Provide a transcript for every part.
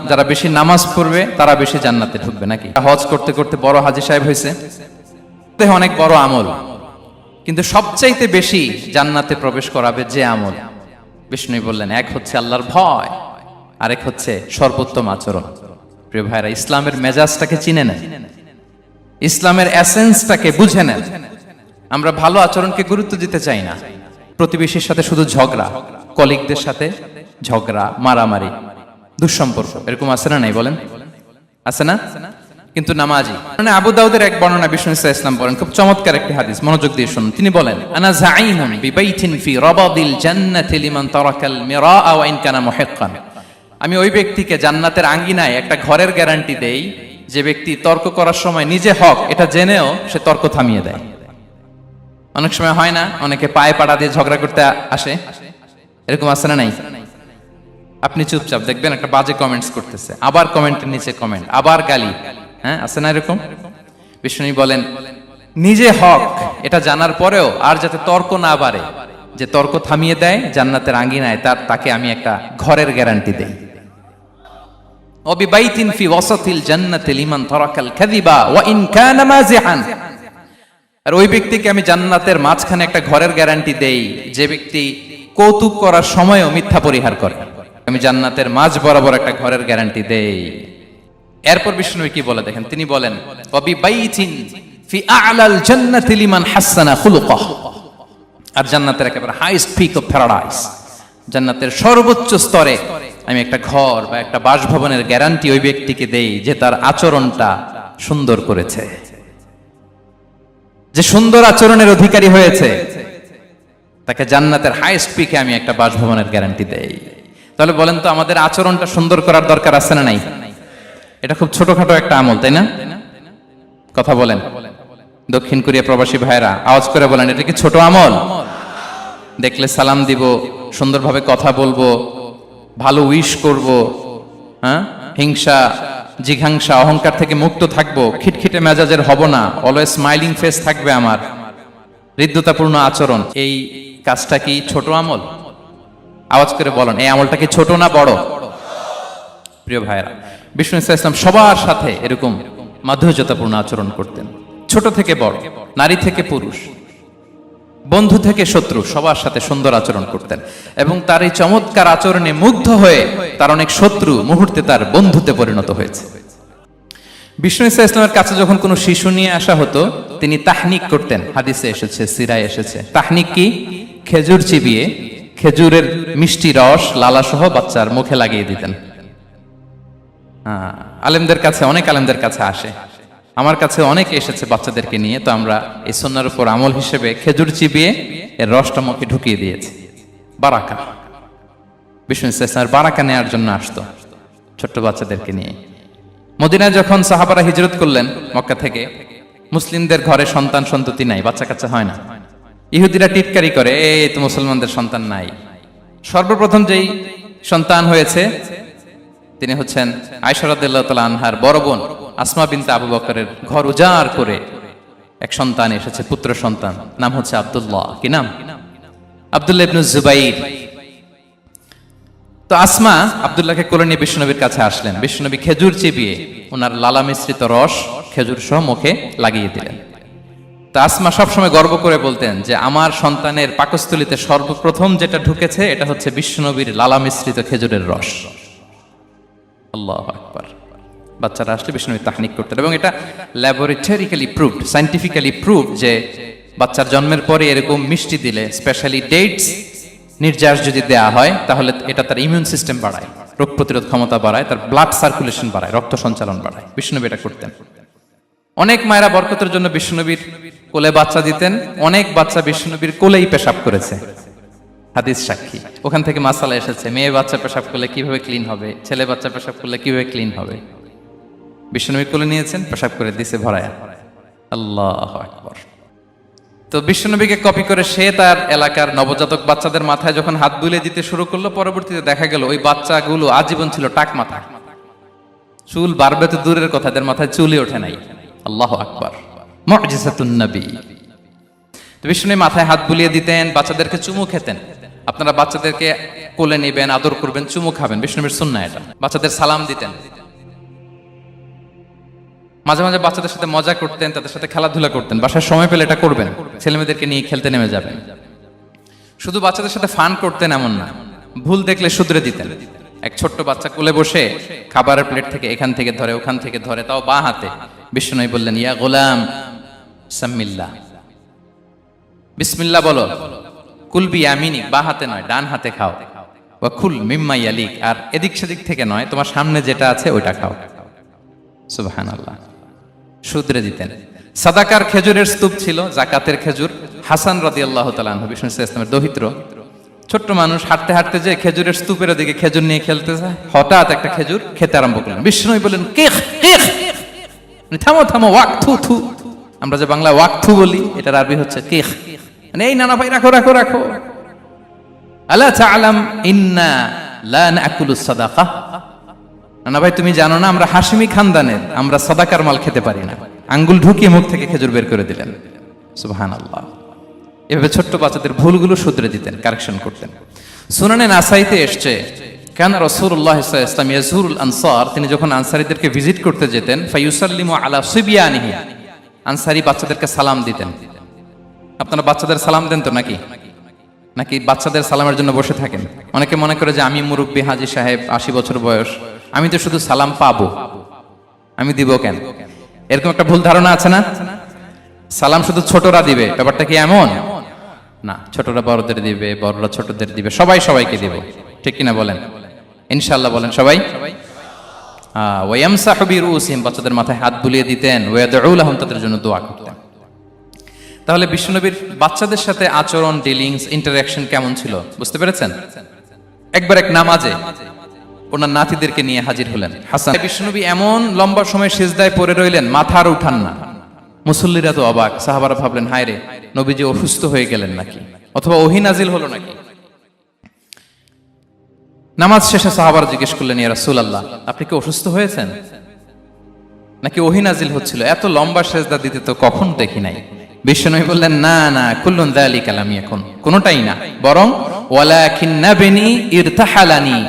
যারা বেশি নামাজ পড়বে তারা বেশি জান্নাতে ঢুকবে নাকি? হজ করতে করতে বড় হাজী সাহেব হয়েছে, অনেক বড় আমল, কিন্তু সবচাইতে বেশি জান্নাতে প্রবেশ করাবে যে আমল, বিষ্ণু বললেন এক হচ্ছে আল্লাহর ভয়, আরেক হচ্ছে সর্বোত্তম আচরণ। প্রিয় ভাইরা, ইসলামের মেজাজটাকে চিনে নেন, ইসলামের এসেন্সটাকে বুঝে নেন। আমরা ভালো আচরণকে গুরুত্ব দিতে চাই না। প্রতিবেশীর সাথে শুধু ঝগড়া, কলিগদের সাথে ঝগড়া, মারামারি, দুঃসম্পর্ক, এরকম আছে না নাই বলেন? আছে না? কিন্তু নামাজি মানে আবু দাউদের এক বর্ণনা বিষ্ণু ইসলাম বলেন, খুব চমৎকার একটি হাদিস, মনোযোগ দিয়ে শুনুন। তিনি বলেন, আনা যাঈনুন বিবাইতিন ফি রাবাদিল জান্নাতি লিমান তারাকাল মিরাআ ওয়া ইন কানা মুহিক্কান। আমি ওই ব্যক্তিকে জান্নাতের আঙ্গিনায় একটা ঘরের গ্যারান্টি দেই যে ব্যক্তি তর্ক করার সময় নিজে হক এটা জেনেও সে তর্ক থামিয়ে দেয়। অনেক সময় হয় না, অনেকে পায়ে পাড়া দিয়ে ঝগড়া করতে আসে, এরকম আছে না নাই? আপনি চুপচাপ দেখবেন একটা বাজে কমেন্টস করতেছে, আবার কমেন্টের নিচে কমেন্ট, আবার গালি, হ্যাঁ আছে না এরকম? বিষ্ণু বলেন নিজে হক এটা জানার পরেও আর যাতে তর্ক না বাড়ে, যে তর্ক থামিয়ে দেয় জান্নাতের আঙ্গিনায়, তাকে আমি একটা ঘরের গ্যারান্টি দেই। ওয়াবিবাইতিন ফি ওয়াসাতিল জান্নাতি লিমান তারাকাল কাযিবা ওয়া ইন কানা মাযিহান। আর ওই ব্যক্তিকে আমি জান্নাতের মাঝখানে একটা ঘরের গ্যারান্টি দেই যে ব্যক্তি কৌতুক করার সময়ও মিথ্যা পরিহার করে। আমি জান্নাতের মাঝ বরাবর একটা ঘরের গ্যারান্টি দেই। এরপর বিষ্ণু কি বলে দেখেন, তিনি বলেন ওয়াবিবাইতিন ফি আ'লাল জান্নাতি লিমান হাসানা খুলুকাহু। আর জান্নাতের একেবারে হাইস্ট পিক অফ প্যারাডাইস, জান্নাতের সর্বোচ্চ স্তরে আমি একটা ঘর বা একটা বাসভবনের গ্যারান্টি ওই ব্যক্তিকে দেই যে তার আচরণটা সুন্দর করেছে, যে সুন্দর আচরণের অধিকারী হয়েছে, তাকে জান্নাতের হাইস্ট পিকে আমি একটা বাসভবনের গ্যারান্টি দেই। তাহলে বলেন তো আমাদের আচরণটা সুন্দর করার দরকার আছে না নাই? এটা খুব ছোটখাটো একটা আমল, তাই না? কথা বলেন, দক্ষিণ কোরিয়া প্রবাসী ভাইরা আওয়াজ করে বলেন, এটা কি ছোট আমল? দেখলে সালাম দিব, সুন্দরভাবে কথা বলবো, ভালো উইশ করব, হ্যাঁ, হিংসা জিঘাংসা অহংকার থেকে মুক্ত থাকবো, খিটখিটে মেজাজের হব না, অলওয়েজ স্মাইলিং ফেস থাকবে আমার, হৃদ্যতাপূর্ণ আচরণ। এই কাজটা কি ছোট আমল? আওয়াজ করে বলেন, এই আমলটা কি ছোট না বড়? প্রিয় ভাইরা, বিষ্ণু ইসলাম সবার সাথে এরকম মাধুর্যতাপূর্ণ আচরণ করতেন, ছোট থেকে বড়, নারী থেকে পুরুষ, বন্ধু থেকে শত্রু, সবার সাথে সুন্দর আচরণ করতেন। এবং তার এই চমৎকার আচরণে মুগ্ধ হয়ে তার অনেক শত্রু মুহূর্তে তার বন্ধুতে পরিণত হয়েছে। বিষ্ণু ইসলামের কাছে যখন কোনো শিশু নিয়ে আসা হতো, তিনি তাহনিক করতেন, হাদিসে এসেছে, সিরায় এসেছে। তাহনিক কি? খেজুর চিবিয়ে খেজুরের মিষ্টি রস লালাসহ বাচ্চার মুখে লাগিয়ে দিতেন। আলেমদের কাছে, অনেক আলেমদের কাছে আসে, আমার কাছে অনেকে এসেছে বাচ্চাদেরকে নিয়ে, তো আমরা এই সুন্নাহর উপর আমল হিসেবে খেজুর চিবিয়ে এর রসটা মুখে ঢুকিয়ে দিয়েছি। বারাকা, বিষ্ণু ইসলামের বারাকা নেওয়ার জন্য আসতো ছোট্ট বাচ্চাদেরকে নিয়ে। মদিনায় যখন সাহাবারা হিজরত করলেন মক্কা থেকে, মুসলিমদের ঘরে সন্তান সন্ততি নাই, বাচ্চা কাচ্চা হয় না। ইহুদিরা টিটকারি করে, এই তো মুসলমানদের সন্তান নাই। সর্বপ্রথম যেই সন্তান হয়েছে তিনি হচ্ছেন আয়েশা রাদিয়াল্লাহু তাআলা আনহার বড় বোন আসমা বিনতে আবু বকরের ঘর উজাড় করে এক সন্তান এসেছে, পুত্র সন্তান, নাম হচ্ছে আব্দুল্লাহ। কি নাম? আব্দুল্লাহ ইবনে জুবাইর। তো আসমা আব্দুল্লাহকে কোলে নিয়ে বিশ্বনবীর কাছে আসলেন। বিশ্বনবী খেজুর চিবিয়ে ওনার লালা মিশ্রিত রস খেজুর সহ মুখে লাগিয়ে দিলেন। তো আসমা সবসময় গর্ব করে বলতেন যে আমার সন্তানের পাকস্থলীতে সর্বপ্রথম যেটা ঢুকেছে এটা হচ্ছে বিশ্বনবীর লালা মিশ্রিত খেজুরের রস। আল্লাহু আকবার। বাচ্চারা আসলে বিষ্ণুবী তাহনিক করতেন, এবং এটা ল্যাবরেটরিক্যালি প্রুভড, সায়েন্টিফিক্যালি প্রুভড যে বাচ্চার জন্মের পরে এরকম মিষ্টি দিলে, স্পেশালি ডেটস নির্যাস যদি দেয়া হয়, তাহলে এটা তার ইমিউন সিস্টেম বাড়ায়, রোগ প্রতিরোধ ক্ষমতা বাড়ায়, তার ব্লাড সার্কুলেশন বাড়ায়, রক্ত সঞ্চালন বাড়ায়। বিষ্ণুবী এটা করতেন। অনেক মায়েরা বরকতের জন্য বিষ্ণুবীর কোলে বাচ্চা দিতেন, অনেক বাচ্চা বিষ্ণুবীর কোলেই পেশাব করেছে, হাদিস সাক্ষী। ওখান থেকে মাসালা এসেছে, মেয়ে বাচ্চা পেশাব করলে কিভাবে ক্লিন হবে, ছেলে বাচ্চা পেশাব করলে কিভাবে ক্লিন হবে। বিষ্ণুবী কোলে নিয়েছেন, পেশাব করে দিছে ভরায়া। আল্লাহু আকবার। তো বিশ্বনবীকে কপি করে সে তার এলাকার নবজাতক বাচ্চাদের মাথায় যখন হাত বুলিয়ে দিতে শুরু করলো, পরবর্তীতে দেখা গেল ওই বাচ্চাগুলো আজীবন ছিল টাক মাথা, চুল বাড়বে তো দূরের কথা, এদের মাথায় চুলই ওঠে নাই। আল্লাহু আকবার, মুজিজাতুন নবী। তো বিষ্ণু মাথায় হাত বুলিয়ে দিতেন, বাচ্চাদেরকে চুমু খেতেন, আপনারা বাচ্চাদেরকে কোলে নেবেন, আদর করবেন, চুমু খাবেন, বিষ্ণুবীর সুন্নাহ এটা। বাচ্চাদের সালাম দিতেন, মাঝে মাঝে বাচ্চাদের সাথে মজা করতেন, তাদের সাথে খেলাধুলা করতেন। বাসায় সময় পেলে এটা করবেন, ছেলেমেয়েদেরকে নিয়ে খেলতে নেমে যাবেন। শুধু বাচ্চাদের সাথে ফান করতেন এমন না, ভুল দেখলে শুধরে দিতেন। এক ছোট্ট বাচ্চা কোলে বসে খাবারের প্লেট থেকে এখান থেকে ধরে, ওখান থেকে ধরে, তাও বাঁ হাতে। বিষ্ণুনবী বললেন, ইয়া গোলাম সাম্মিল্লাহ, বিসমিল্লাহ বলো, কুল বিয়ামিনিক, বাঁ হাতে নয় ডান হাতে খাও, ওয়া কুল মিম্মা ইয়ালিক, আর এদিক সেদিক থেকে নয়, তোমার সামনে যেটা আছে ওইটা খাও। সুবহানাল্লাহ, শুধরে দিতেন। সাদাকার খেজুরের স্তূপ ছিল, জাকাতের খেজুর। হাসান রাদিয়াল্লাহু তাআলা আনহু, বিষ্ণু ইসলামের দহিত্র, ছোট্ট মানুষ, হাঁটতে হাঁটতে যে খেজুরের স্তূপের দিকে খেজুর নিয়ে খেলতে যায়, হঠাৎ একটা খেজুর খেতে আরম্ভ করলেন। বিষ্ণু বললেন, কিখ কিখ, থামো থামো, ওয়াক থু থু। আমরা যে বাংলা ওয়াক থু বলি, এটার আরবি হচ্ছে কিখ। মানে এই নানা ভাই, রাখো রাখো রাখো। আলা তাআলাম ইন্না লা নাকুলুস সাদাকা, নানা ভাই তুমি জানো না আমরা হাশিমি খানদানের, আমরা সাদাকার মাল খেতে পারি না। আঙ্গুল ঢুকিয়ে মুখ থেকে খেজুর বের করে দিলেন। সুবহানাল্লাহ। এভাবে ছোট্ট বাচ্চাদের ভুলগুলো শুধরে দিতেন, কারেকশন করতেন। সুনানে নাসাইতে এসছে, কেন রাসূলুল্লাহ সাল্লাল্লাহু আলাইহি ওয়াসাল্লাম ইয়াজুরুল আনসার, তিনি যখন আনসারীদেরকে ভিজিট করতে যেতেন, ফায়ুসাল্লিমু আলা সিবিয়ানিহি, আনসারী বাচ্চাদেরকে সালাম দিতেন। আপনারা বাচ্চাদের সালাম দেন তো নাকি? নাকি বাচ্চাদের সালামের জন্য বসে থাকেন? অনেকে মনে করে যে আমি মুরব্বী, হাজী সাহেব, 80 বছর বয়স, আমি তো শুধু সালাম পাবো, আমি দিব কেন? এরকম একটা ভুল ধারণা আছে না? সালাম শুধু ছোটরা দিবে, ব্যাপারটা কি এমন না? ছোটরা বড়দের দিবে, বড়রা ছোটদের দিবে, সবাই সবাইকে দিবে, ঠিক কিনা বলেন? ইনশাআল্লাহ বলেন সবাই। ওয়ায়ামসাহু বিরুসিহিম, বাচ্চাদের মাথায় হাত বুলিয়ে দিতেন। ওয়ায়াদউ লাহুম, তাদের জন্য দোয়া করতেন। তাহলে বিশ্বনবীর বাচ্চাদের সাথে আচরণ, ডিলিংস, ইন্টারঅ্যাকশন কেমন ছিল বুঝতে পেরেছেন? একবার এক নামাজে ওনার নাতিদেরকে নিয়ে হাজির হলেন হাসান। বিশ্বনবী এমন লম্বা সময় সিজদায় পড়ে রইলেন, মাথা আর উঠান না। মুসল্লিরা তো অবাক, সাহাবারা ভাবলেন হায় রে, নবীজি অসুস্থ হয়ে গেলেন নাকি, অথবা ওহী নাজিল হলো নাকি। নামাজ শেষে সাহাবারা জিজ্ঞেস করলেন, ইয়া রাসূলুল্লাহ আপনি কি অসুস্থ হয়েছেন নাকি ওহী নাজিল হচ্ছিল? এত লম্বা সিজদা দিতে তো কখন দেখি নাই। বিশ্বনবী বললেন, না না, কুল্লুন যালিকা লাম ইয়াকুন, কোনটাই না, বরং ওয়ালাকিন নাবনি ইরতাহালানি,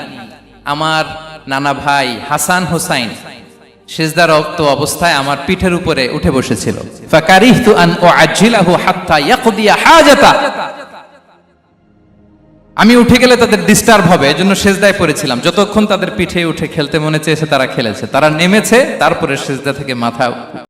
আমার নানা ভাই হাসান হোসাইন সিজদারত অবস্থায় আমার পিঠের উপরে উঠে বসেছিল। ফাকারিহতু আন উআজ্জিলাহু হাত্তা ইয়াকদিয়া হাজাতা, আমি উঠে গেলে তাদের ডিস্টার্ব হবে, এজন্য সিজদায় পড়েছিলাম। যতক্ষণ তাদের পিঠে উঠে খেলতে মনে চেয়েছে তারা খেলেছে, তারা নেমেছে, তারপরে সিজদা থেকে মাথা